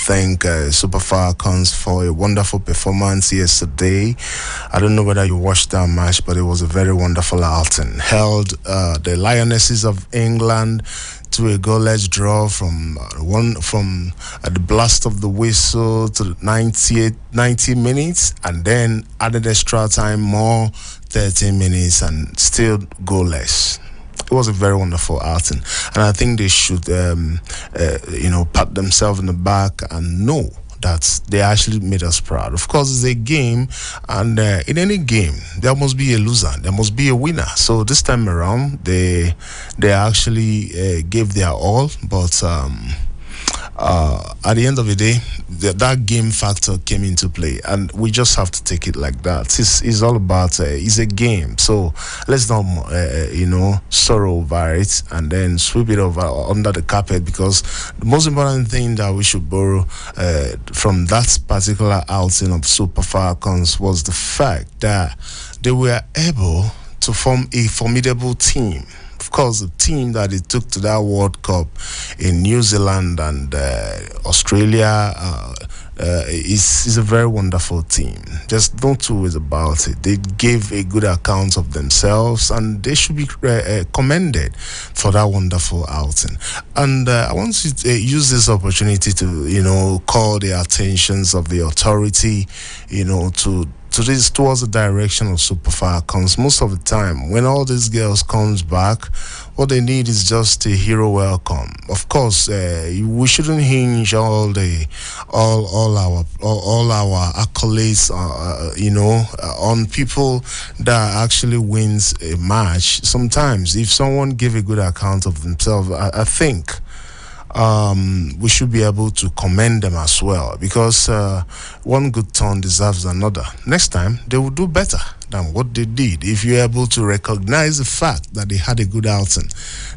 thank Super Falcons for a wonderful performance yesterday. I don't know whether you watched that match, but it was a very wonderful outing. Held the Lionesses of England to a goalless draw from the blast of the whistle to the 90 minutes, and then added extra time more 13 minutes and still goalless. It was a very wonderful outing, and I think they should, pat themselves in the back and know that they actually made us proud. Of course, it's a game, and in any game, there must be a loser, there must be a winner. So this time around, they actually gave their all, but at the end of the day, that game factor came into play, and we just have to take it like that. It's all about it's a game, so let's not sorrow over it and then sweep it over under the carpet, because the most important thing that we should borrow from that particular outing of Super Falcons was the fact that they were able to form a formidable team. Of course, the team that they took to that World Cup in New Zealand and Australia is a very wonderful team. Just don't two ways about it. They gave a good account of themselves, and they should be commended for that wonderful outing. And I want to use this opportunity to, call the attentions of the authority, towards the direction of Super Falcons. Most of the time, when all these girls comes back, what they need is just a hero welcome. Of course, we shouldn't hinge all our accolades, on people that actually wins a match. Sometimes, if someone give a good account of themselves, I think we should be able to commend them as well, because one good turn deserves another. Next time, they will do better than what they did. If you're able to recognize the fact that they had a good outing,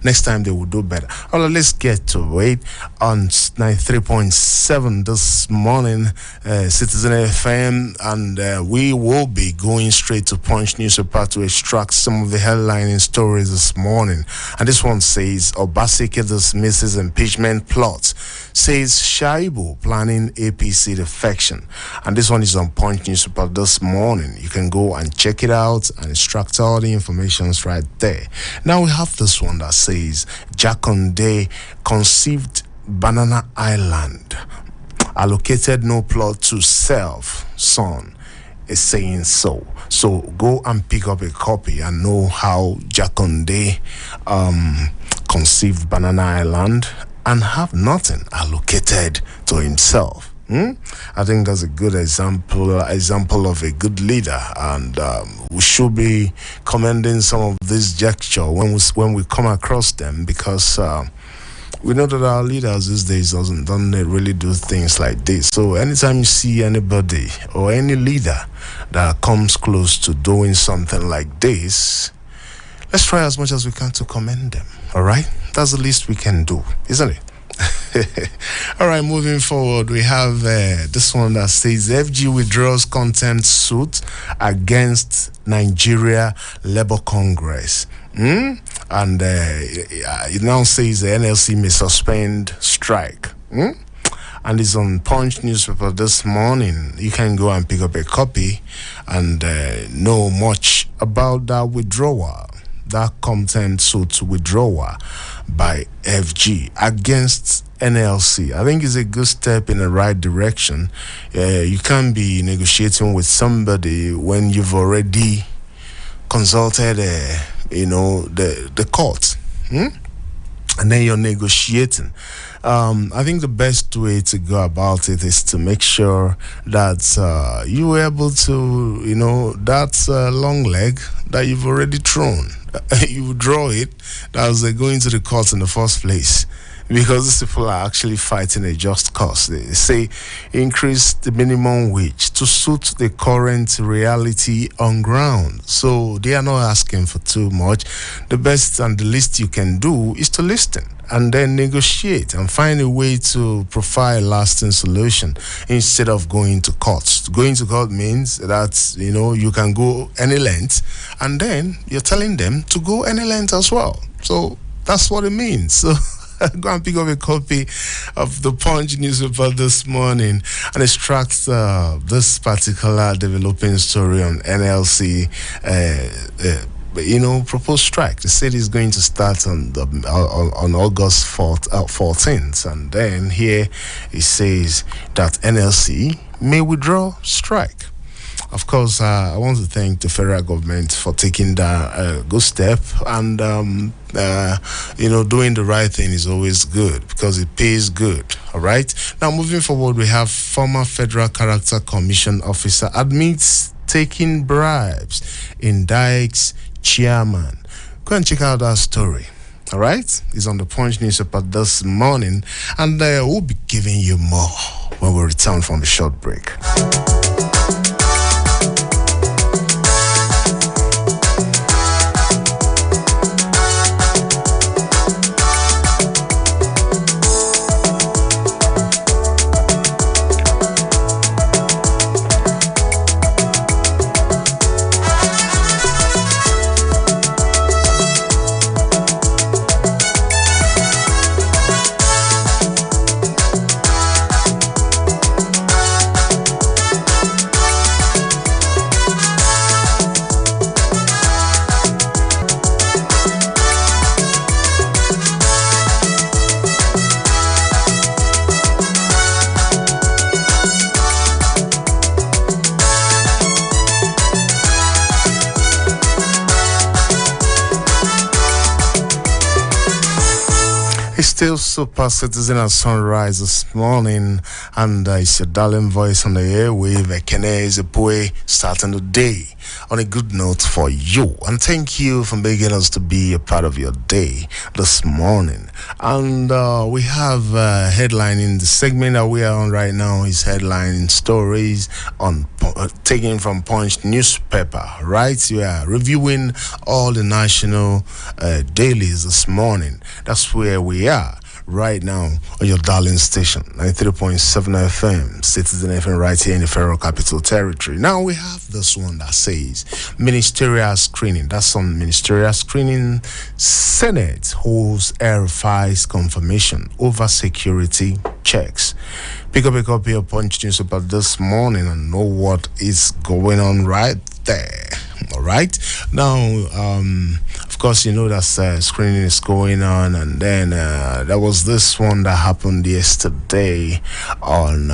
next time they will do better. All right, let's get to it on 93.7 this morning, Citizen FM, and we will be going straight to Punch newspaper to extract some of the headlining stories this morning. And this one says, Obaseki dismisses impeachment plot, says Shaibu planning APC defection. And this one is on Punch newspaper this morning. You can go and check it out and extract all the information right there. Now we have this one that says Jakonde conceived Banana Island, allocated no plot to self, son is saying so. So go and pick up a copy and know how Jakonde conceived Banana Island and have nothing allocated to himself. I think that's a good example of a good leader, and we should be commending some of this gesture when we come across them, because we know that our leaders these days don't really do things like this. So anytime you see anybody or any leader that comes close to doing something like this, let's try as much as we can to commend them. All right, that's the least we can do, isn't it? All right, moving forward, we have this one that says FG withdraws contempt suit against Nigeria Labour Congress. And it now says the NLC may suspend strike. And it's on Punch newspaper this morning. You can go and pick up a copy and know much about that withdrawal, that contempt suit withdrawal by FG against NLC. I think it's a good step in the right direction. You can't be negotiating with somebody when you've already consulted, the court, and then you're negotiating. I think the best way to go about it is to make sure that you were able to, that long leg that you've already thrown, you draw it. That was going to the court in the first place. Because these people are actually fighting a just cause. They say increase the minimum wage to suit the current reality on ground. So they are not asking for too much. The best and the least you can do is to listen and then negotiate and find a way to provide a lasting solution instead of going to court. Going to court means that, you can go any length, and then you're telling them to go any length as well. So that's what it means. So Go and pick up a copy of the Punch newspaper this morning and extract this particular developing story on NLC. Proposed strike. The city is going to start on August 14th, and then here it says that NLC may withdraw strike. Of course, I want to thank the federal government for taking that good step, and doing the right thing is always good because it pays good. All right. Now, moving forward, we have former Federal Character Commission officer admits taking bribes, indicts chairman. Go and check out that story. All right, it's on the Punch newspaper this morning, and we'll be giving you more when we return from the short break. Still super citizen at sunrise this morning, and it's your darling voice on the airwave, Ekene Ezepue, starting the day on a good note for you. And thank you for making us to be a part of your day this morning. And we have headlining the segment that we are on right now is headlining stories on taken from Punch newspaper. Right, we are reviewing all the national dailies this morning. That's where we are right now on your darling station, 93.7 FM, Citizen FM, right here in the Federal Capital Territory. Now we have this one that says ministerial screening. That's on ministerial screening. Senate holds verifies confirmation over security checks. Pick up a copy of Punch newspaper this morning and know what is going on right there. All right. Now, of course, you know that screening is going on, and then there was this one that happened yesterday on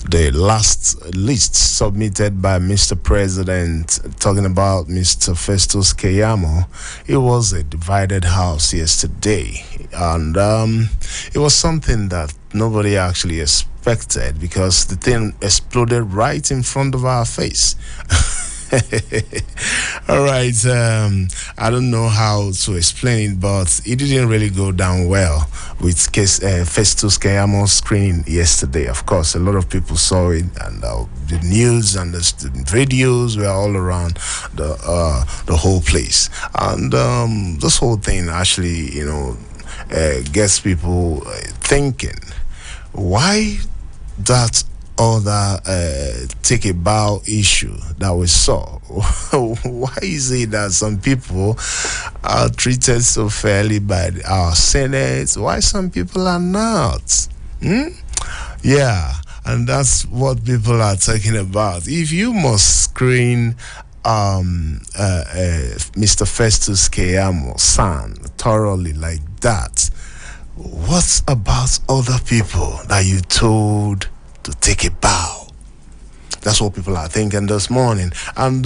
the last list submitted by Mr. President, talking about Mr. Festus Keyamo. It was a divided house yesterday, and it was something that nobody actually expected because the thing exploded right in front of our face. All right, I don't know how to explain it, but it didn't really go down well with case Festus Keyamo's screening yesterday. Of course, a lot of people saw it, and the news and the videos were all around the whole place. And this whole thing actually, gets people thinking, why that other take a bow issue that we saw? Why is it that some people are treated so fairly by our Senate? Why some people are not? Yeah, and that's what people are talking about. If you must screen Mr. Festus Keyamo son thoroughly like that, what about other people that you told to take a bow? That's what people are thinking this morning. And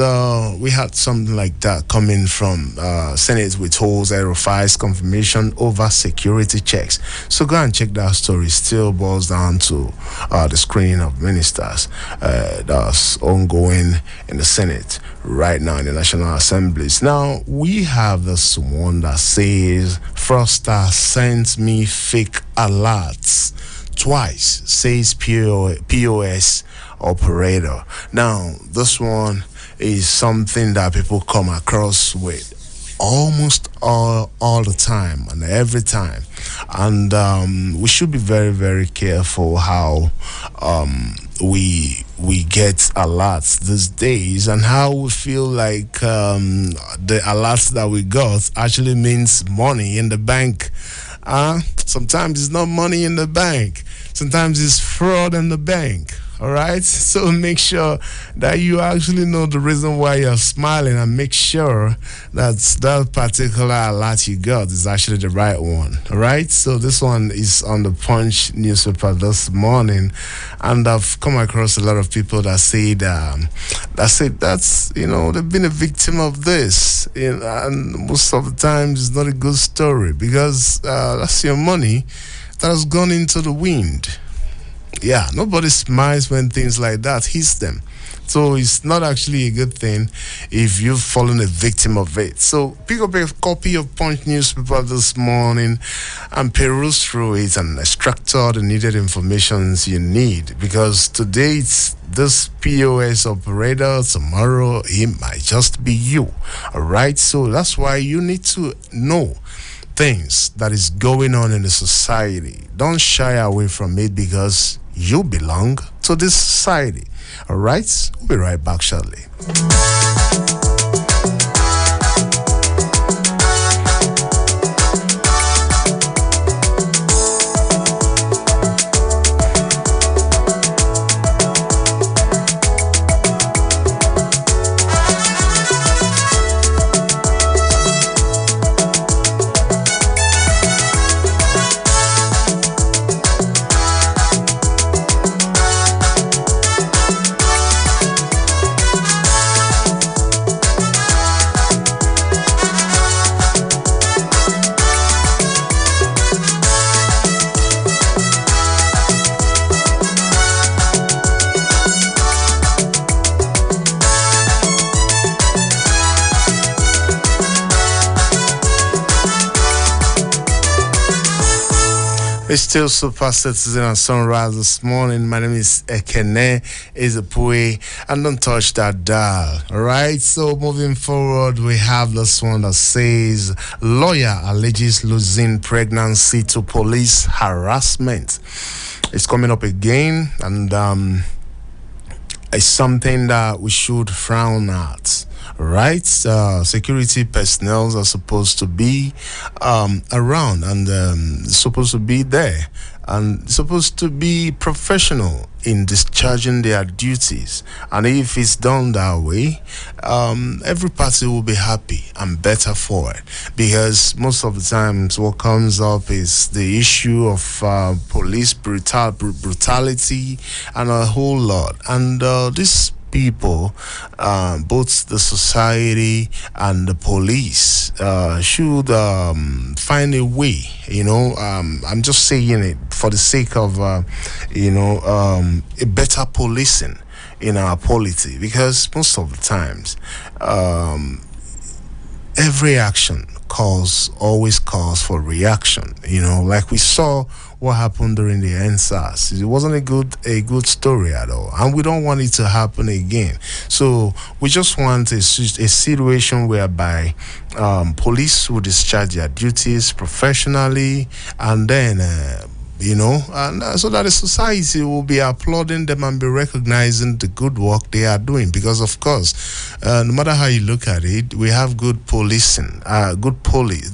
we had something like that coming from Senate withholds verifies confirmation over security checks. So go and check that story. Still boils down to the screening of ministers that's ongoing in the Senate right now in the National Assemblies. Now, we have this one that says, Froster sent me fake alerts twice, says POS operator. Now, this one is something that people come across with almost all the time and every time. And we should be very, very careful how we get alerts these days, and how we feel like the alerts that we got actually means money in the bank Sometimes it's not money in the bank. Sometimes it's fraud in the bank. All right. So make sure that you actually know the reason why you're smiling, and make sure that that particular alert you got is actually the right one. All right. So this one is on the Punch newspaper this morning, and I've come across a lot of people that said that's they've been a victim of this, and most of the times it's not a good story because that's your money that has gone into the wind. Yeah, nobody smiles when things like that hits them. So it's not actually a good thing if you've fallen a victim of it. So pick up a copy of Punch newspaper this morning and peruse through it and extract all the needed information you need, because today it's this POS operator, tomorrow it might just be you. All right, so that's why you need to know things that is going on in the society. Don't shy away from it because you belong to this society. All right, we'll be right back shortly. It's still Super Citizen and Sunrise this morning. My name is Ekene Ezepue, and don't touch that dial. All right, so moving forward, we have this one that says lawyer alleges losing pregnancy to police harassment. It's coming up again, and it's something that we should frown at. Right, security personnel are supposed to be around and supposed to be there and supposed to be professional in discharging their duties. And if it's done that way, every party will be happy and better for it, because most of the times what comes up is the issue of police brutality and a whole lot. And this people, both the society and the police, should find a way. I'm just saying it for the sake of a better policing in our polity, because most of the times every action always calls for reaction. Like we saw what happened during the NSAS. It wasn't a good story at all, and we don't want it to happen again. So we just want a situation whereby police will discharge their duties professionally, and then so that the society will be applauding them and be recognizing the good work they are doing. Because of course, no matter how you look at it, we have good policing, good police.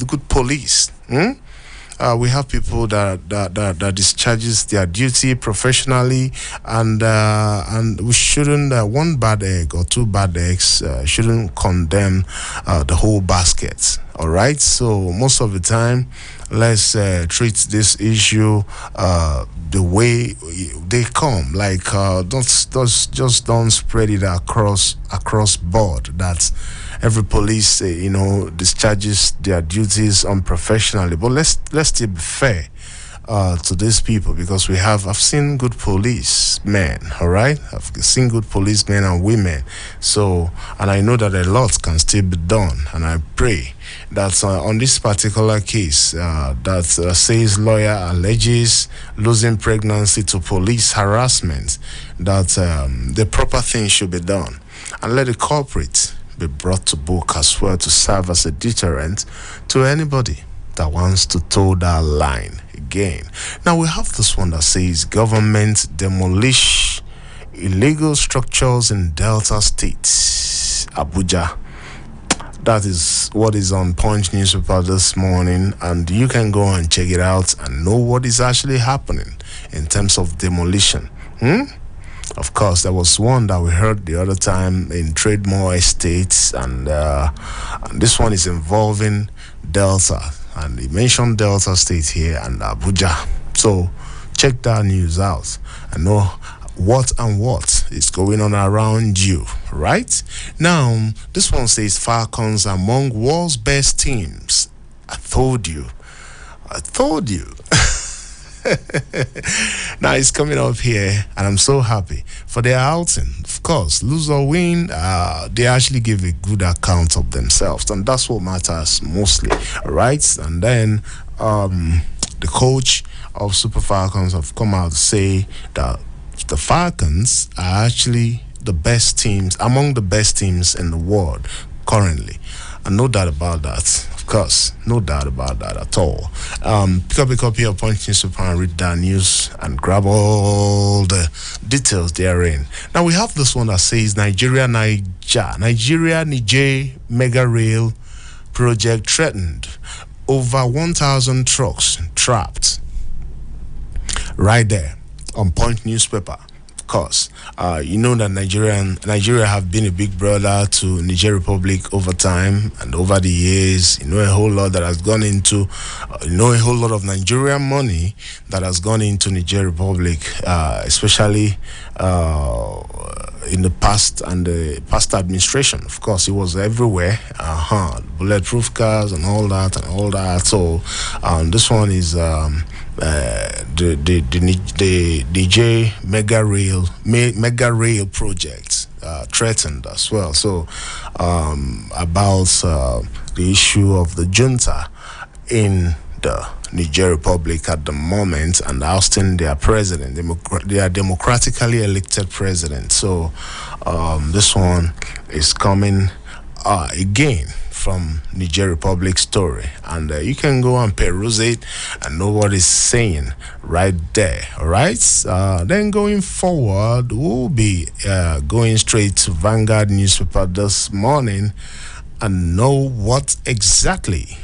We have people that discharges their duty professionally, and we shouldn't one bad egg or two bad eggs shouldn't condemn the whole basket. All right, so most of the time, let's treat this issue the way they come. Like don't spread it across board that every police discharges their duties unprofessionally. But let's still be fair to these people, because I've seen good policemen. All right, I've seen good policemen and women. So, and I know that a lot can still be done, and I pray that on this particular case that says lawyer alleges losing pregnancy to police harassment, that the proper thing should be done, and let the culprit be brought to book as well, to serve as a deterrent to anybody that wants to toe that line again. Now we have this one that says government demolish illegal structures in Delta State, Abuja. That is what is on Punch newspaper this morning, and you can go and check it out and know what is actually happening in terms of demolition. Of course, there was one that we heard the other time in Trademore Estates, and this one is involving Delta, and he mentioned Delta State here and Abuja. So check that news out and know what is going on around you, right? Now, this one says Falcons among world's best teams. I told you. Now it's coming up here, and I'm so happy for their outing. Of course, lose or win, they actually give a good account of themselves, and that's what matters mostly, right? And then the coach of Super Falcons have come out to say that the Falcons are actually the best teams, among the best teams in the world currently, and no doubt about that. Of course, no doubt about that at all. Pick up a copy of Punch Newspaper and read that news and grab all the details therein. Now we have this one that says Niger mega rail project threatened. Over 1,000 trucks trapped. Right there on Punch newspaper. Of course, you know that Nigeria have been a big brother to Niger Republic over time and over the years. You know a whole lot that has gone into, a whole lot of Nigerian money that has gone into Niger Republic, especially in the past and the past administration. Of course, it was everywhere. Bulletproof cars and all that. So this one is the DJ mega rail project threatened as well. So about the issue of the junta in the Niger Republic at the moment and ousting their president, their democratically elected president. So this one is coming again from Niger Republic story, and you can go and peruse it and know what it's saying right there. All right. Then going forward, we'll be going straight to Vanguard newspaper this morning and know what exactly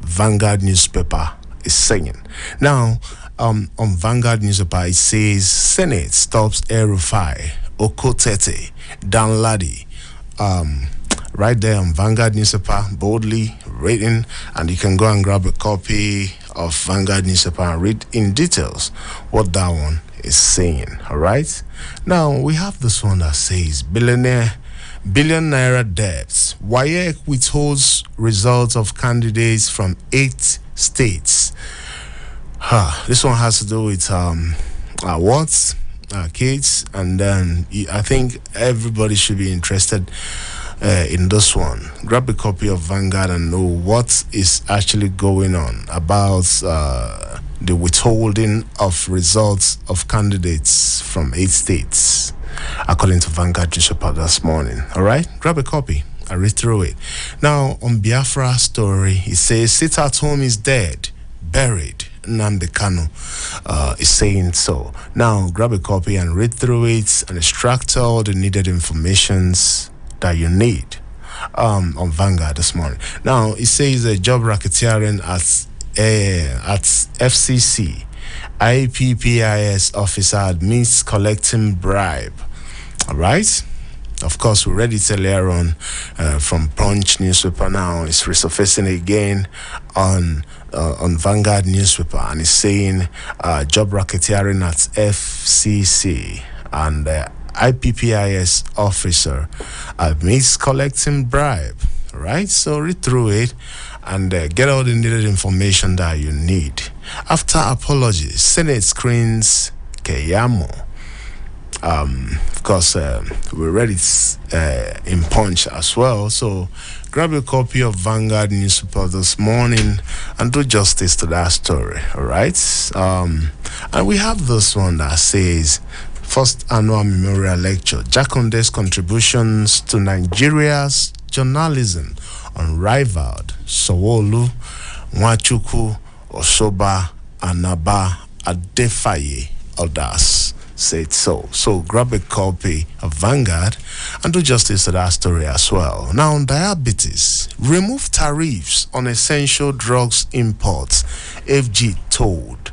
Vanguard newspaper is saying. Now, on Vanguard newspaper, it says Senate stops El-Rufai, Okotete, Danladi. Right there on Vanguard newspaper, boldly written, and you can go and grab a copy of Vanguard newspaper and read in details what that one is saying. All right. Now we have this one that says billion naira debts. WAEC withholds results of candidates from 8 states. This one has to do with kids, and then I think everybody should be interested in this one. Grab a copy of Vanguard and know what is actually going on about the withholding of results of candidates from 8 states, according to Vanguard newspaper this morning. All right, grab a copy. I read through it. Now on Biafra story, it says sit at home is dead, buried. Nnamdi Kanu is saying so. Now grab a copy and read through it and extract all the needed informations that you need on Vanguard this morning. Now it says a job racketeering at FCC. IPPIS officer admits collecting bribe. All right. Of course, we read it earlier on from Punch newspaper. Now it's resurfacing again on Vanguard newspaper, and it's saying job racketeering at FCC, and IPPIS officer admits collecting bribe. All right, so read through it and get all the needed information that you need. After apologies, Senate screens Keyamo. Of course, we read it in Punch as well. So grab a copy of Vanguard newspaper this morning and do justice to that story. All right. And we have this one that says first annual memorial lecture, Jakonde's contributions to Nigeria's journalism, unrivaled. Sowolu, Nwachukwu, Osoba, Anaba, Adefaye, others. said so. So grab a copy of Vanguard and do justice to that story as well. Now, on diabetes, remove tariffs on essential drugs imports, FG told.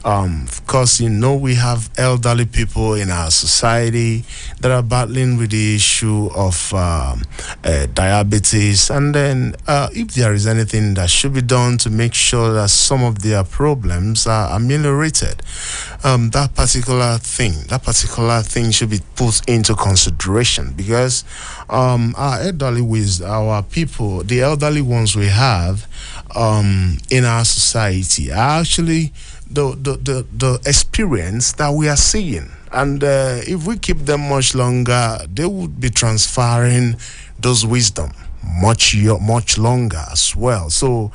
Of course, we have elderly people in our society that are battling with the issue of diabetes, and then if there is anything that should be done to make sure that some of their problems are ameliorated, that particular thing should be put into consideration, because our people, the elderly ones we have in our society are actually the experience that we are seeing, and if we keep them much longer, they would be transferring those wisdom much longer as well. So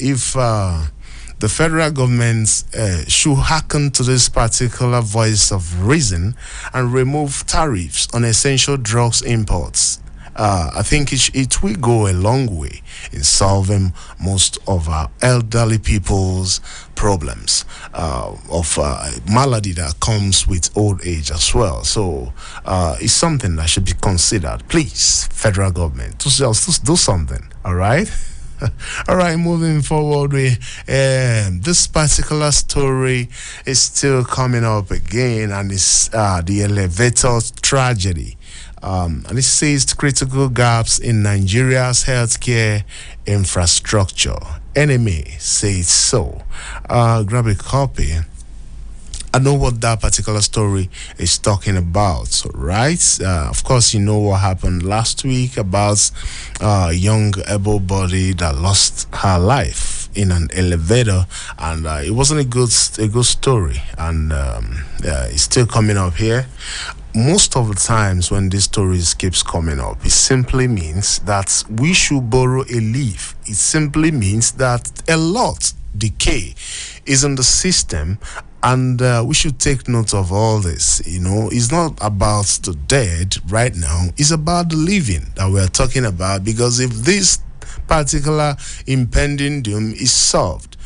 if the federal government should hearken to this particular voice of reason and remove tariffs on essential drugs imports, I think it will go a long way in solving most of our elderly people's problems of malady that comes with old age as well. So it's something that should be considered. Please, federal government, just do something. All right. All right, moving forward, this particular story is still coming up again, and it's the elevator tragedy. And it says critical gaps in Nigeria's healthcare infrastructure. Enemy says so. Grab a copy. I know what that particular story is talking about, right? Of course, you know what happened last week about a young able-body that lost her life in an elevator, and it wasn't a good story, and it's still coming up here. Most of the times when these stories keeps coming up, it simply means that we should borrow a leaf. It simply means that a lot decay is in the system, and we should take note of all this. It's not about the dead right now, it's about the living that we're talking about, because if this particular impending doom is solved,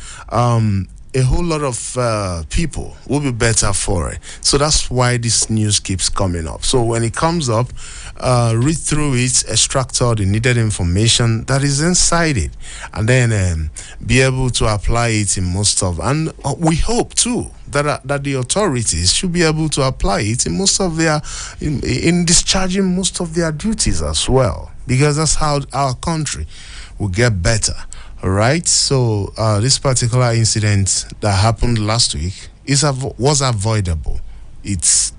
a whole lot of people will be better for it. So that's why this news keeps coming up. So when it comes up, read through it, extract all the needed information that is inside it, and then be able to apply it in most of. And we hope too that the authorities should be able to apply it in most of their in discharging most of their duties as well, because that's how our country will get better. All right, so this particular incident that happened last week was avoidable. It was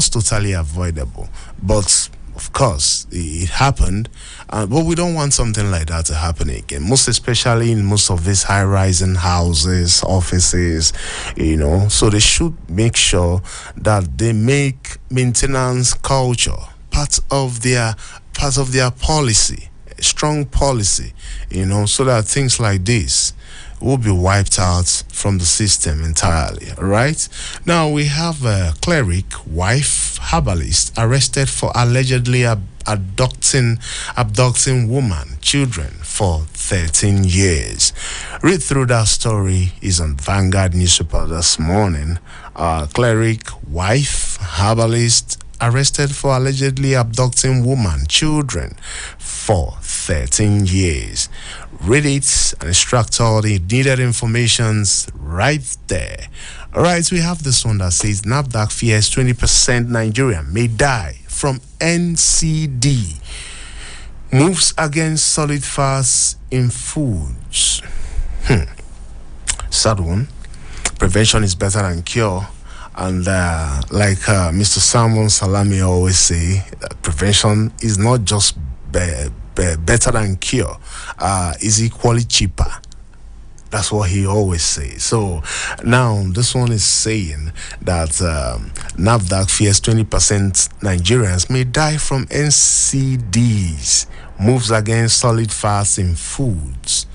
totally avoidable. But of course, it happened. But we don't want something like that to happen again. Most especially in most of these high-rising houses, offices, So they should make sure that they make maintenance culture part of their policy. Strong policy, so that things like this will be wiped out from the system entirely. All right. Now we have a cleric, wife, herbalist arrested for allegedly abducting children for 13 years. Read through that story is on Vanguard newspaper this morning. Cleric, wife, herbalist arrested for allegedly abducting children for 13 years. Read it and extract all the needed informations right there. All right, we have this one that says NAFDAC fears 20% Nigerian may die from NCD. Moves against solid fats in foods. Sad one. Prevention is better than cure. And like Mr. Salmon Salami always say, prevention is not just better than cure, is equally cheaper. That's what he always says. So now this one is saying that NAFDAC fears 20% Nigerians may die from NCDs. Moves against solid fats in foods.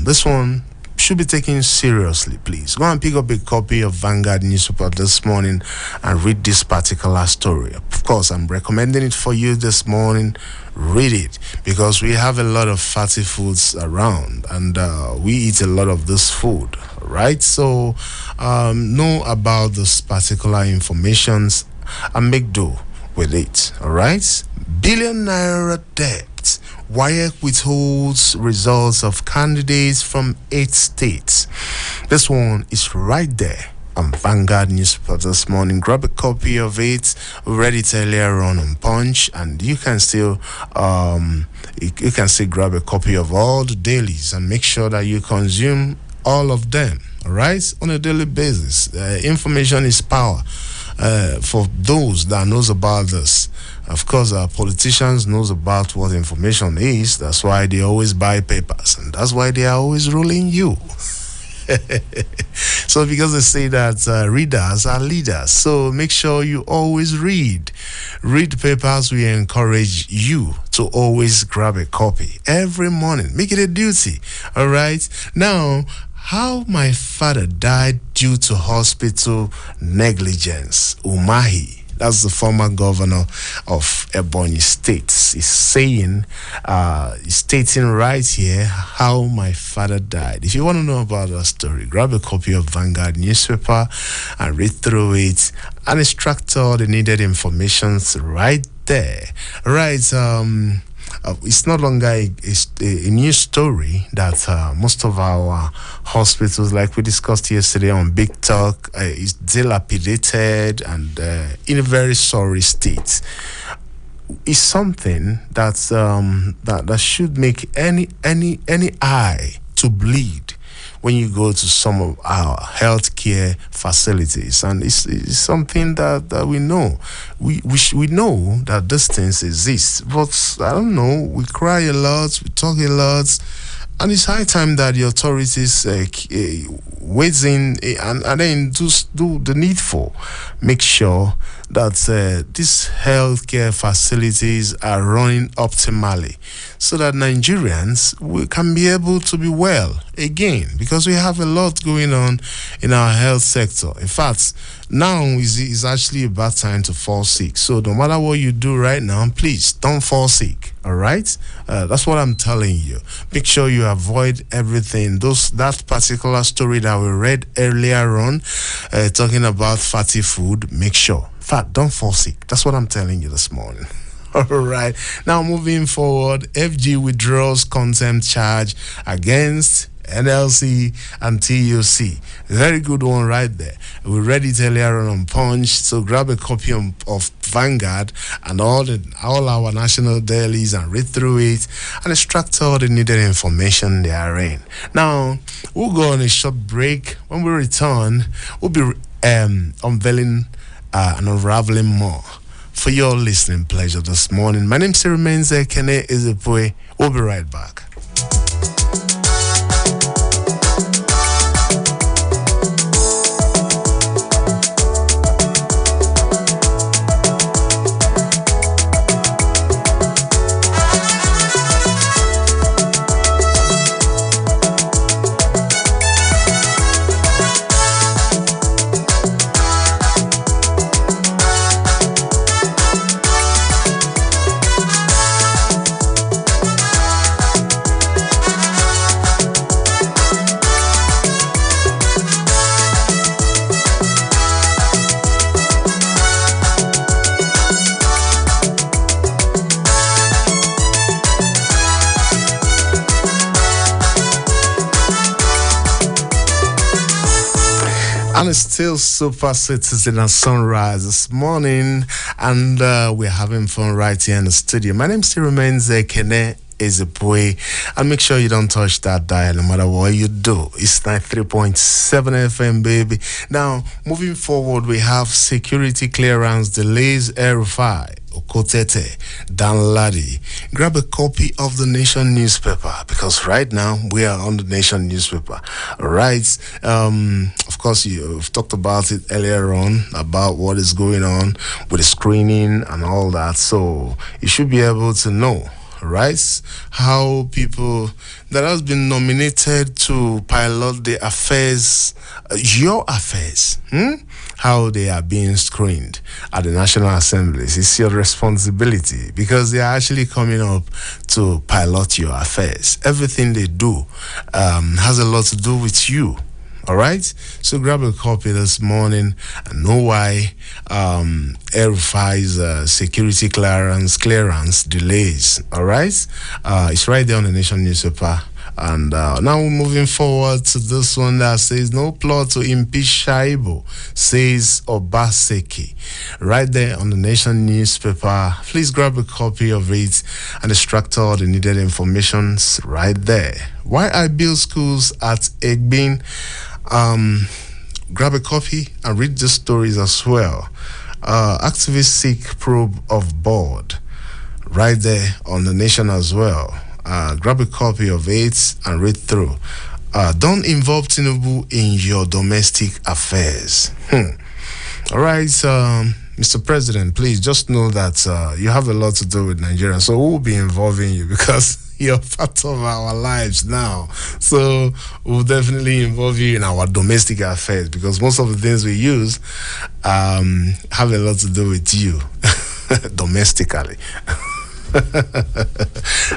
This one should be taken seriously, please. Go and pick up a copy of Vanguard newspaper this morning and read this particular story. Of course, I'm recommending it for you this morning. Read it, because we have a lot of fatty foods around, and we eat a lot of this food, right? So know about this particular informations and make do with it. All right. Billion naira debt. WAEC withholds results of candidates from 8 states. This one is right there on Vanguard newspaper this morning. Grab a copy of it. We read it earlier on Punch, and you can still you can still grab a copy of all the dailies and make sure that you consume all of them. All right, on a daily basis. Information is power. For those that knows about this, of course, our politicians knows about what information is. That's why they always buy papers, and that's why they are always ruling you. So because they say that readers are leaders, so make sure you always read papers. We encourage you to always grab a copy every morning. Make it a duty. All right. Now, how my father died due to hospital negligence. Umahi, that's the former governor of Ebonyi State, is saying, is stating right here how my father died. If you want to know about that story, grab a copy of Vanguard newspaper and read through it and extract all the needed information right there. Right. It's no longer a new story that most of our hospitals, like we discussed yesterday on Big Talk, is dilapidated and in a very sorry state. It's something that that should make any eye to bleed when you go to some of our healthcare facilities, and it's something that we know. We know that these things exist, but I don't know. We cry a lot, we talk a lot, and it's high time that the authorities weighs in and then do the needful. Make sure that these healthcare facilities are running optimally, so that Nigerians can be able to be well again, because we have a lot going on in our health sector. In fact, now is actually a bad time to fall sick. So no matter what you do right now, please don't fall sick. All right, that's what I'm telling you. Make sure you avoid everything. That particular story that we read earlier on, talking about fatty food. Make sure, in fact, don't fall sick. That's what I'm telling you this morning. All right. Now, moving forward, FG withdraws contempt charge against NLC and TUC. Very good one right there. We read it earlier on Punch, so grab a copy of Vanguard and all our national dailies and read through it and extract all the needed information therein. Now, we'll go on a short break. When we return, we'll be unveiling and unraveling more for your listening pleasure this morning. My name still remains Ekene Ezepue. We'll be right back. And it's still Super Citizen and Sunrise this morning, and we're having fun right here in the studio. My name still remains Ekene Ezepue, and make sure you don't touch that dial no matter what you do. It's 93.7 FM, baby. Now, moving forward, we have security clearance delays RFI. Okotete, Danladi. Grab a copy of the Nation newspaper, because right now we are on the Nation newspaper. Right. Of course, you've talked about it earlier on about what is going on with the screening and all that. So you should be able to know. right? How people that has been nominated to pilot the affairs, your affairs, how they are being screened at the National Assemblies. It's your responsibility because they are actually coming up to pilot your affairs. Everything they do has a lot to do with you. All right, so grab a copy this morning and know why El-Rufai's security clearance delays. All right, it's right there on the Nation newspaper. And now we're moving forward to this one that says no plot to impeach Shaibu, says Obaseki. Right there on the Nation newspaper. Please grab a copy of it and extract all the needed information right there. Why I build schools at Egbin? Grab a copy and read the stories as well. Activists seek probe of board. Right there on the Nation as well. Grab a copy of it and read through. Don't involve Tinubu in your domestic affairs. All right, Mr. President, please just know that you have a lot to do with Nigeria, so we'll be involving you because you're part of our lives now. So we'll definitely involve you in our domestic affairs because most of the things we use have a lot to do with you domestically.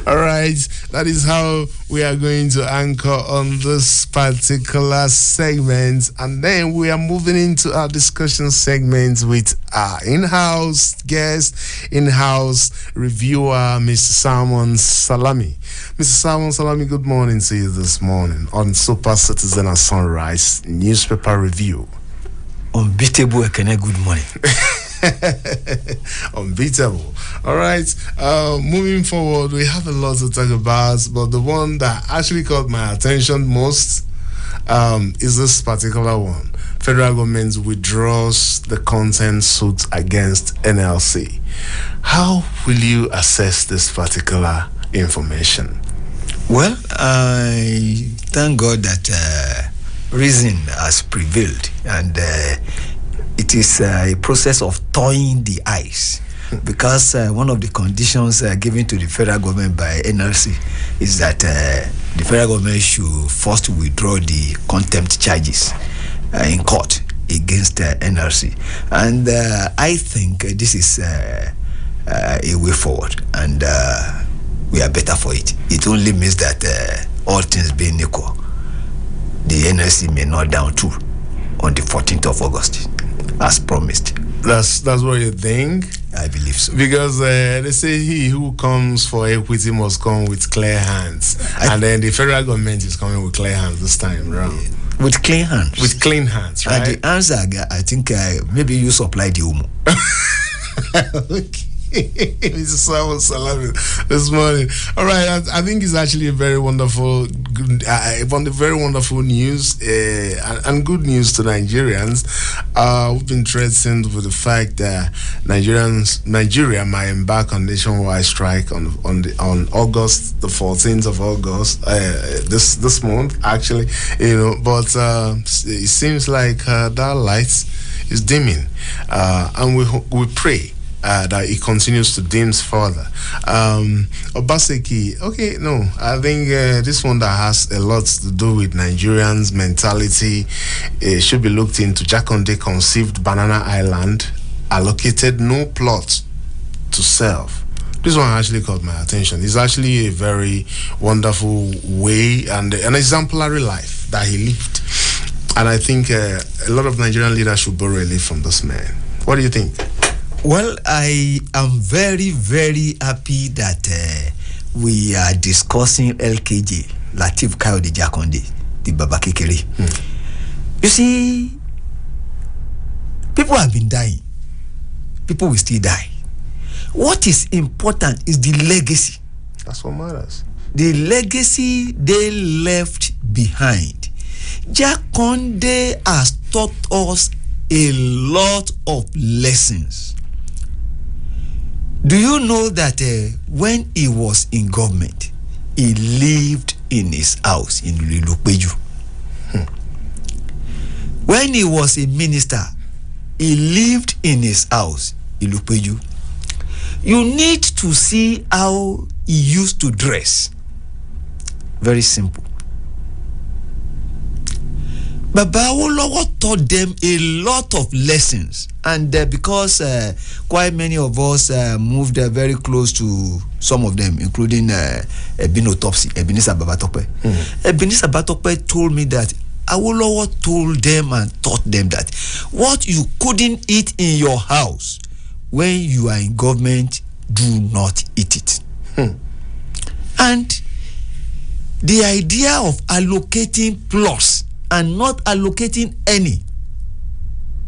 All right, that is how we are going to anchor on this particular segment, and then we are moving into our discussion segment with our in-house guest, in-house reviewer, Mr. Salmon Salami. Mr. Salmon Salami, good morning to you this morning on Super Citizen and Sunrise Newspaper Review. Unbeatable Ekene, good morning. Unbeatable. All right, moving forward, we have a lot to talk about, but the one that actually caught my attention most is this particular one. Federal government withdraws the content suit against NLC. How will you assess this particular information? Well, I thank God that reason has prevailed, and it is a process of thawing the ice, because one of the conditions given to the federal government by NLC is that the federal government should first withdraw the contempt charges in court against NLC. And I think this is a way forward, and we are better for it. It only means that all things being equal, the NLC may not down too on the 14th of August, as promised. That's what you think? I believe so. Because they say he who comes for equity must come with clear hands. And then the federal government is coming with clear hands this time around. With clean hands? With clean hands, right? And the answer, I think maybe you supply the umu. Okay. Mr. Salmon Salami this morning. All right, I think it's actually a very wonderful, very wonderful news and good news to Nigerians. We've been threatened with the fact that Nigeria might embark on nationwide strike on August the 14th of August, this month actually, but it seems like that light is dimming, and we pray that it continues to dim further. Obaseki, okay, no, I think this one that has a lot to do with Nigerians' mentality should be looked into. Jakonde conceived Banana Island, allocated no plot to self. This one actually caught my attention. It's actually a very wonderful way and an exemplary life that he lived. And I think a lot of Nigerian leaders should borrow a leaf from this man. What do you think? Well, I am very, very happy that we are discussing LKJ, Lateef Kayode Jakonde, the Baba Kekere. You see, people have been dying. People will still die. What is important is the legacy. That's what matters. The legacy they left behind. Jakonde has taught us a lot of lessons. Do you know that when he was in government, he lived in his house in Lilupeju? When he was a minister, he lived in his house in Lilupeju. You need to see how he used to dress. Very simple. Baba Awolowo taught them a lot of lessons, and because quite many of us moved very close to some of them, including Ebenezer Babatope. Ebenezer Babatope told me that Awolowo told them and taught them that what you couldn't eat in your house, when you are in government, do not eat it. And the idea of allocating plus and not allocating any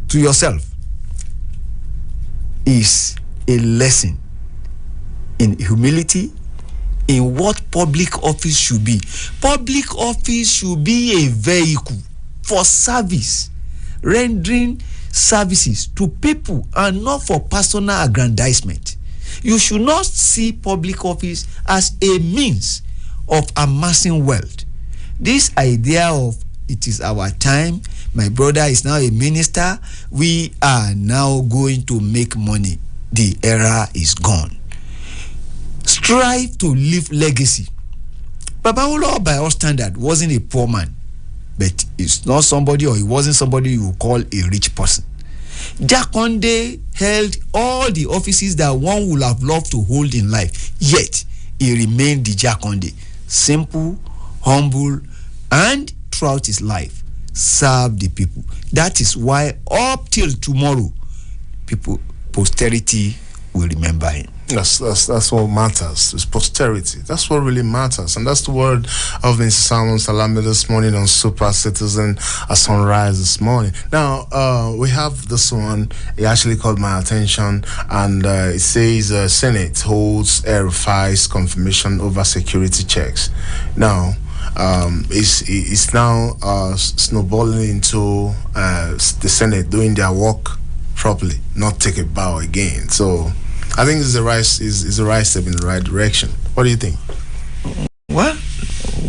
to yourself is a lesson in humility, in what public office should be. Public office should be a vehicle for service, rendering services to people and not for personal aggrandizement. You should not see public office as a means of amassing wealth. This idea of it is our time, my brother is now a minister, we are now going to make money, the era is gone. Strive to leave legacy. Baba Awolowo, by our standard, wasn't a poor man, but it's not somebody, or he wasn't somebody you would call a rich person. Jakonde held all the offices that one would have loved to hold in life, yet he remained the Jakonde, simple, humble, and throughout his life served the people. That is why up till tomorrow, posterity will remember him. That's what matters. It's posterity. That's what really matters, and that's the word of Mr. Simon Salami this morning on Super Citizen at sunrise this morning. Now we have this one. It actually caught my attention, and it says Senate holds El-Rufai's confirmation over security checks. Now it's now snowballing into the Senate doing their work properly, not take a bow again. So I think it's the right step in the right direction. What do you think? Well,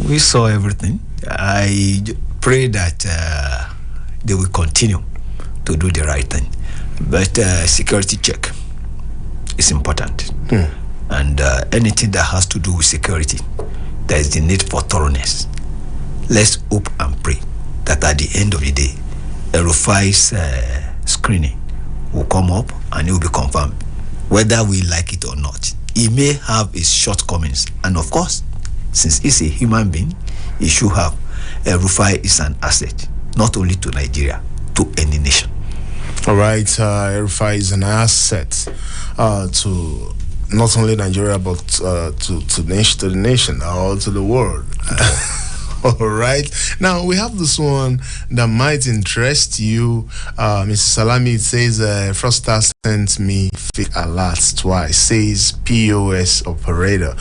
we saw everything. I pray that they will continue to do the right thing. But security check is important. And anything that has to do with security, there is the need for thoroughness. Let's hope and pray that at the end of the day, El-Rufai's screening will come up and it will be confirmed, whether we like it or not. He may have his shortcomings, and of course, since he's a human being, he should have. El-Rufai is an asset, not only to Nigeria, to any nation. All right, El-Rufai is an asset to not only Nigeria, but to the nation, or to the world. All right. Now we have this one that might interest you, Mr. Salami. It says Froster sent me fake alerts twice. Says POS operator.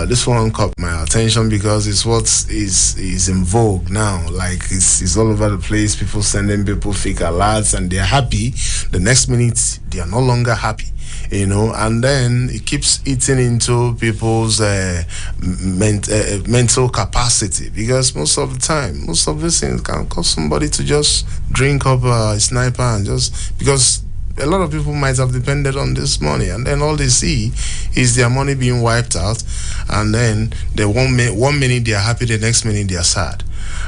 This one caught my attention because it's what is in vogue now. Like it's all over the place. People sending people fake alerts, and they're happy. The next minute they are no longer happy. And then it keeps eating into people's mental capacity, because most of these things can cause somebody to just drink up a sniper, and just because a lot of people might have depended on this money, and then all they see is their money being wiped out, and then one minute they are happy, the next minute they are sad.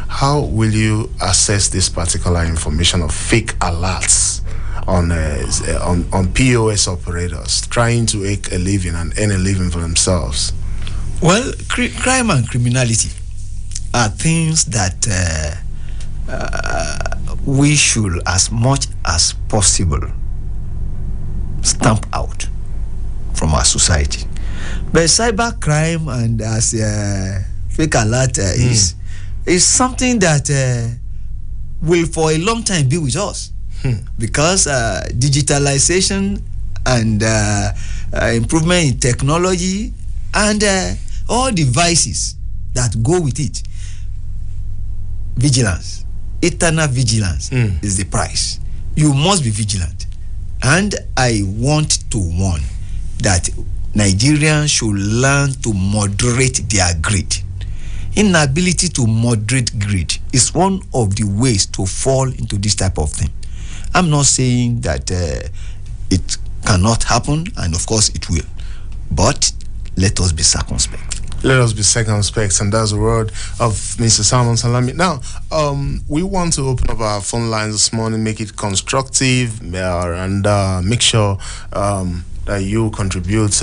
How will you assess this particular information of fake alerts on POS operators trying to make a living and earn a living for themselves? Well, crime and criminality are things that we should, as much as possible, stamp out from our society. But cyber crime and as fake alert is something that will for a long time be with us. Because digitalization and improvement in technology and all devices that go with it, vigilance, eternal vigilance is the price. You must be vigilant. And I want to warn that Nigerians should learn to moderate their greed. Inability to moderate greed is one of the ways to fall into this type of thing. I'm not saying that it cannot happen, and of course it will. But let us be circumspect. Let us be circumspect, and that's the word of Mr. Simon Salami. Now, we want to open up our phone lines this morning, make it constructive, and make sure that you contribute,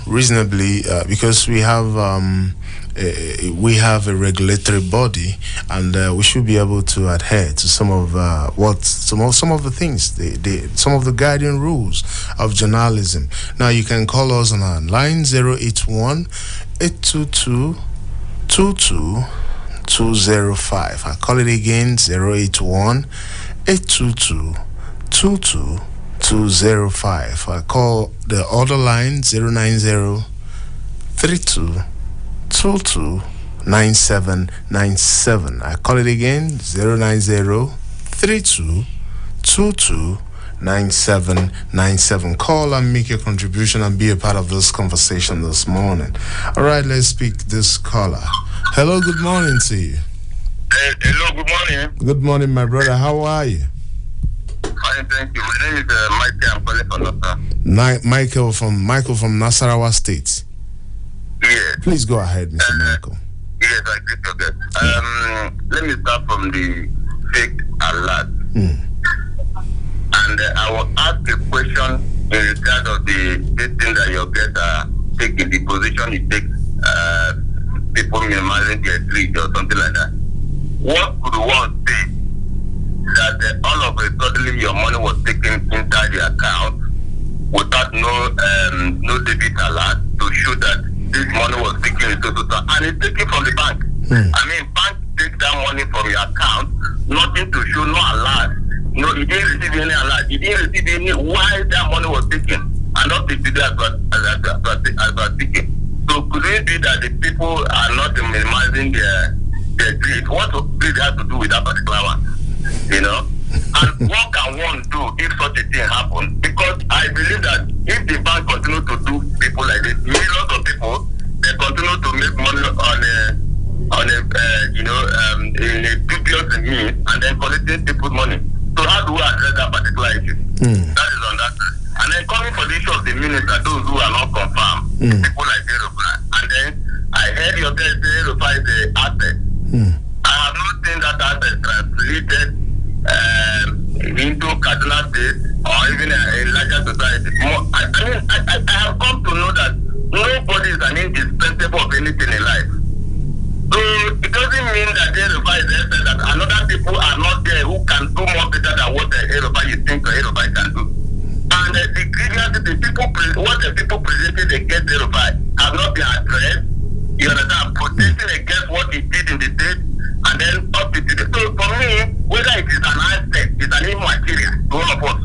reasonably, because we have a regulatory body, and we should be able to adhere to some of the things, some of the guiding rules of journalism. Now, you can call us on our line 081-822-22205. I call it again, 081-822-22205. I call the other line 090-32-22-9797. I call it again, 090-32-22-9797. Call and make your contribution and be a part of this conversation this morning. All right, let's speak this caller. Hello, good morning to you. Hello, good morning. Good morning, my brother. How are you? Fine, thank you. My name is Michael. I'm calling from Nasarawa. Michael from Nasarawa State. Yes. Please go ahead, Mr. Michael. Yes, I agree to that. Let me start from the fake alert. And I will ask a question in regard of the thing that your guests are taking, the position it takes people minimizing their greed or something like that. What could one say that all of a sudden your money was taken inside the account without no debit alert to show that this money was taken into total, and it's taken from the bank. I mean, bank take that money from your account, nothing to show, no alert. No, you didn't receive any alert. You didn't receive any why that money was taken, and not the today as taken. So could it be that the people are not minimizing their greed? What greed has to do with that particular one? You know? And what can one do if such a thing happens? Because I believe that if the bank continue to do people like this, millions of people, they continue to make money in a dubious means, and then collecting people's money. So how do we address that particular issue? That is on that. And then coming for the issue of the minister, those who are not confirmed, people like Aeropa. And then I heard your guys say Aeropa is the asset. I have not seen that asset translated into Kaduna State or even a larger society. I have come to know that nobody is an indispensable of anything in life. So it doesn't mean that the Aeropa is there, that another people are not there who can do more better than what the Aeropa you think the Aeropa can do. And the grievance, what the people presented against the Aeropa have not been addressed. You understand? Protesting against what he did in the state, and then up to today. So for me, whether it is an asset, it's an immaterial to all of us.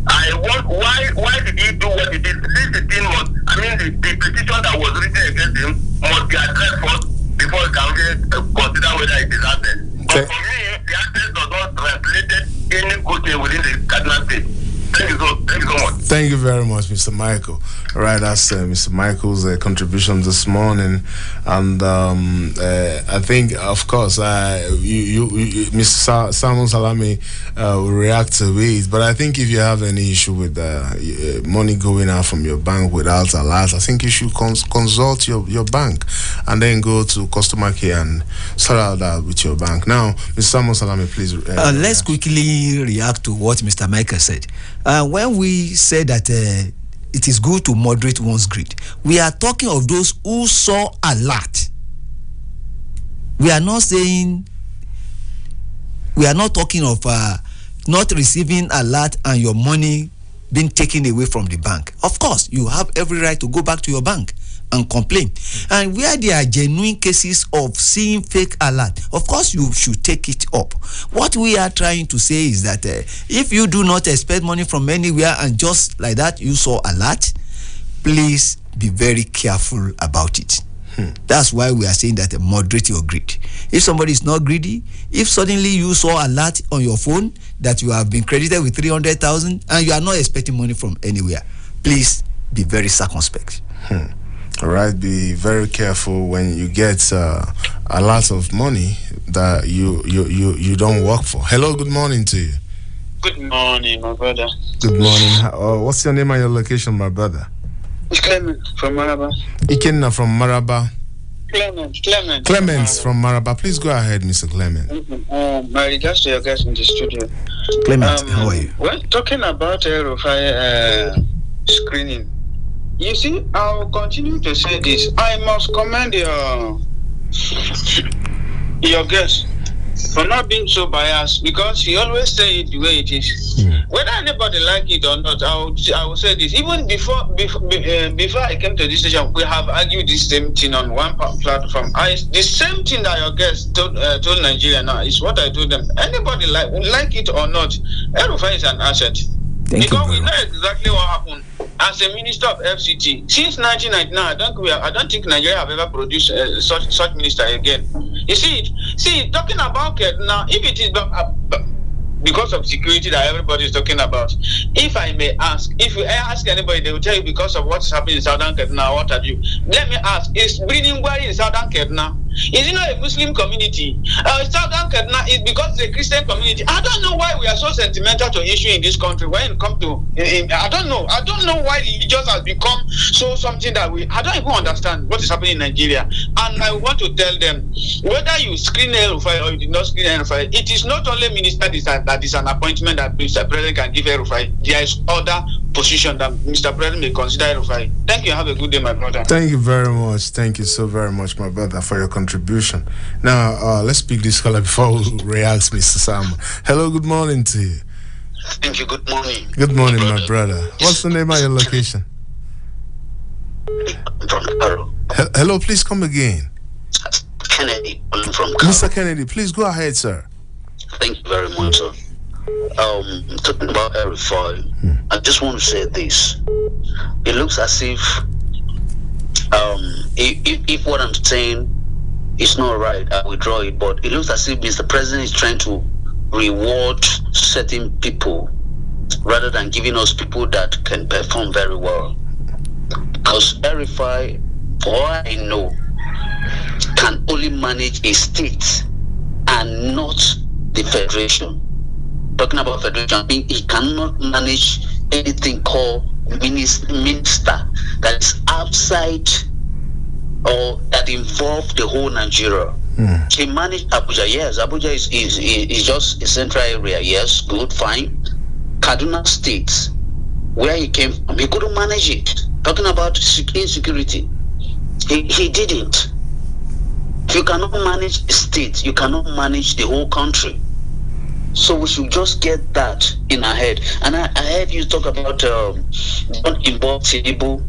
I want why did he do what he did? Since the thing was, the petition that was written against him must be addressed first before you can consider whether it is asset. But for me, the asset does not translate any good thing within the Kaduna State. Thank you so much. Thank you very much, Mr. Michael. All right, that's Mr. Michael's contribution this morning, and I think, of course, Mr. Simon Salami will react to it. But I think if you have any issue with money going out from your bank without alert, I think you should consult your bank and then go to customer care and sort out that with your bank. Now, Mr. Simon Salami, please. Let's quickly react to what Mr. Michael said. When we say that it is good to moderate one's greed, we are talking of those who saw alert. We are not talking of not receiving alert and your money being taken away from the bank. Of course, you have every right to go back to your bank and complain. And where there are genuine cases of seeing fake alert, of course you should take it up. What we are trying to say is that if you do not expect money from anywhere and just like that you saw alert, please be very careful about it. That's why we are saying that moderate your greed. If somebody is not greedy, if suddenly you saw alert on your phone that you have been credited with 300,000 and you are not expecting money from anywhere, please be very circumspect. All right, be very careful when you get a lot of money that you don't work for. Hello, good morning to you. Good morning, my brother. Good morning. What's your name and your location, my brother? It's Clement from Maraba. Ekene from Maraba. Clement. From Maraba. Please go ahead, Mr. Clement. My regards to your guys in the studio. Clement, how are you? Well, talking about Rufai screening, you see, I'll continue to say this. I must commend your guest for not being so biased, because he always say it the way it is. Whether anybody like it or not, I will say this. Even before I came to this station, we have argued this same thing on one platform. The same thing that your guest told Nigeria now is what I told them. Anybody like it or not, Rufai is an asset. Because we know exactly what happened. As a minister of FCT, since 1999, I don't think Nigeria have ever produced such minister again. You see, talking about it now, if it is because of security that everybody is talking about, if I may ask, if you ask anybody, they will tell you because of what's happening in Southern Kaduna, what have you. Let me ask, is breeding where in Southern Kaduna? Is it not a Muslim community? Southern Kaduna is because it's a Christian community. I don't know why we are so sentimental to issue in this country when it comes to, I don't know why religion has become so something that I don't even understand what is happening in Nigeria. And I want to tell them, whether you screen El-Rufai or you did not screen El-Rufai, it is not only minister that is an appointment that Mr. President can give El-Rufai. There is other position that Mr. President may consider El-Rufai. Thank you. Have a good day, my brother. Thank you very much. Thank you so very much, my brother, for your contribution. Now, let's pick this caller before we react, Mr. Sam. Hello, good morning to you. Thank you. Good morning. Good morning, my brother. What's the name of your location? From Carol. Hello, please come again. Kennedy from Carol. Mr. Kennedy, please go ahead, sir. Thank you very much, sir. Talking about El-Rufai, I just want to say this. It looks as if what I'm saying is not right, I withdraw it, but it looks as if Mr. President is trying to reward certain people rather than giving us people that can perform very well. Because El-Rufai, for all I know, can only manage a state and not the federation. Talking about federation, he cannot manage anything called minister that is outside or that involves the whole Nigeria. He managed Abuja. Yes, Abuja is just a central area. Yes, good, fine. Kaduna State, where he came from, he couldn't manage it. Talking about insecurity, he didn't. If you cannot manage a state, you cannot manage the whole country. So we should just get that in our head. And I heard you talk about don't involve Tinubu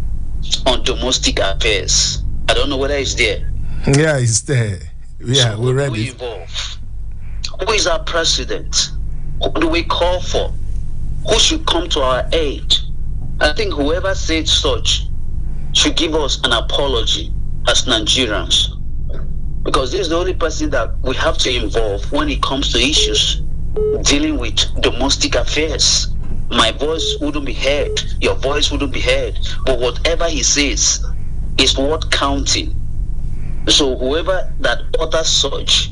on domestic affairs. I don't know whether it's there. Yeah, it's there. Yeah, so we read it. Who is our president? Who do we call for? Who should come to our aid? I think whoever said such should give us an apology as Nigerians. Because this is the only person that we have to involve when it comes to issues dealing with domestic affairs. My voice wouldn't be heard, your voice wouldn't be heard, but whatever he says is worth counting. So whoever that utters such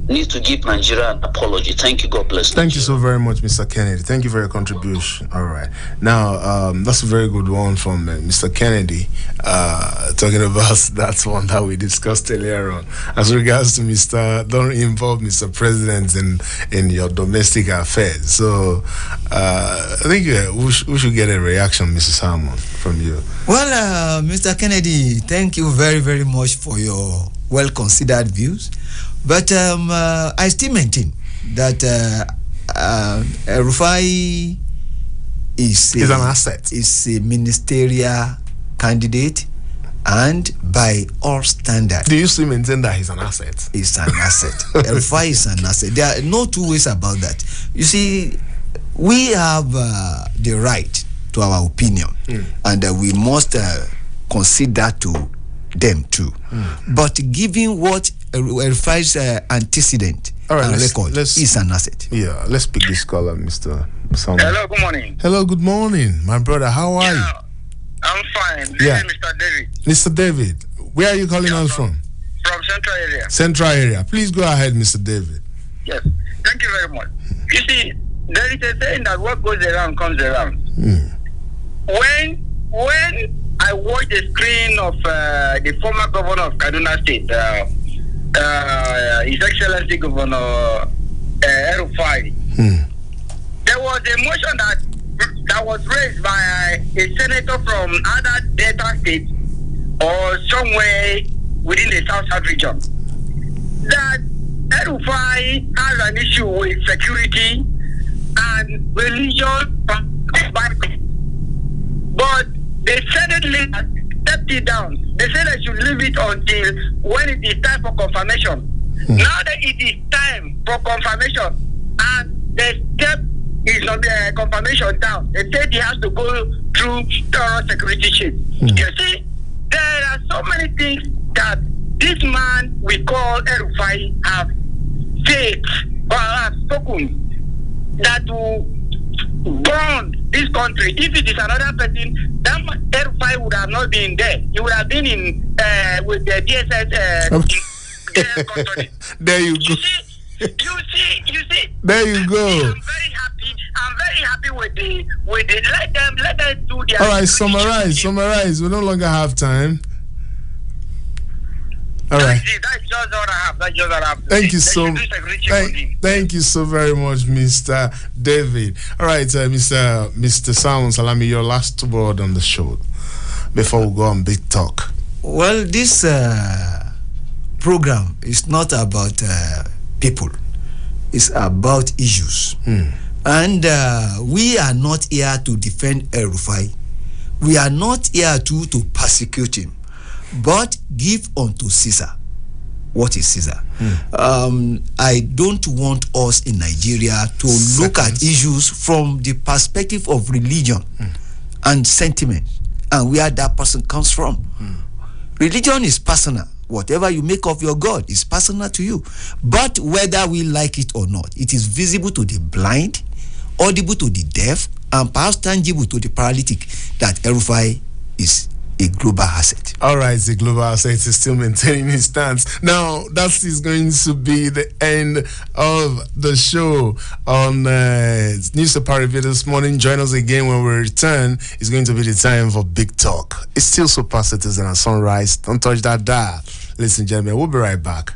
needs to give Nigeria an apology. Thank you. God bless. Thank you so very much, Mr. Kennedy. Thank you for your contribution. All right. Now, that's a very good one from Mr. Kennedy, talking about that one that we discussed earlier on. As regards to don't involve Mr. President in your domestic affairs. So, I think we should get a reaction, Mrs. Harmon, from you. Well, Mr. Kennedy, thank you very, very much for your well-considered views. But I still maintain that Rufai is an asset. Is a ministerial candidate, and by all standards. Do you still maintain that he's an asset? He's an asset. Rufai is an asset. There are no two ways about that. You see, we have the right to our opinion, and we must consider to them too. But given what Rufai's antecedent and record is an asset. Yeah, let's pick this caller, Mr. Samuel. Hello, good morning. Hello, good morning, my brother. How are you? I'm fine. This is Mr. David. Mr. David, where are you calling us from? From Central Area. Central Area. Please go ahead, Mr. David. Yes. Thank you very much. You see, there is a saying that what goes around comes around. When I watched the screen of the former governor of Kaduna State, His Excellency Governor El-Rufai, there was a motion that was raised by a senator from other Delta state or somewhere within the South region that El-Rufai has an issue with security and religion, but the Senate leader stepped it down. They said they should leave it until when it is time for confirmation. Now that it is time for confirmation and the step is on the confirmation down, they said he has to go through thorough security check. You see, there are so many things that this man we call El-Rufai have said or have spoken that will burn this country. If it is another person, that El-Rufai would have not been there. He would have been in with the DSS. There you go. You see. There you go. I'm very happy with the let them do their. All right, summarize. We no longer have time. All right. That's just what I have. Thank you so much. Thank you so very much, Mr. David. All right, Mr. Salmon Salami, your last word on the show before we go on Big Talk. Well, this program is not about people. It's about issues. And we are not here to defend El-Rufai. We are not here to persecute him, but give unto Caesar what is Caesar. I don't want us in Nigeria to look at issues from the perspective of religion and sentiment and where that person comes from. Religion is personal. Whatever you make of your God is personal to you. But whether we like it or not, it is visible to the blind, audible to the deaf, and perhaps tangible to the paralytic that El-Rufai is a global asset. All right, the global asset is still maintaining his stance. Now, that is going to be the end of the show on Newspaper Review this morning. Join us again when we return. It's going to be the time for Big Talk. It's still Super Citizen at Sunrise. Don't touch that dial. Ladies and gentlemen, we'll be right back.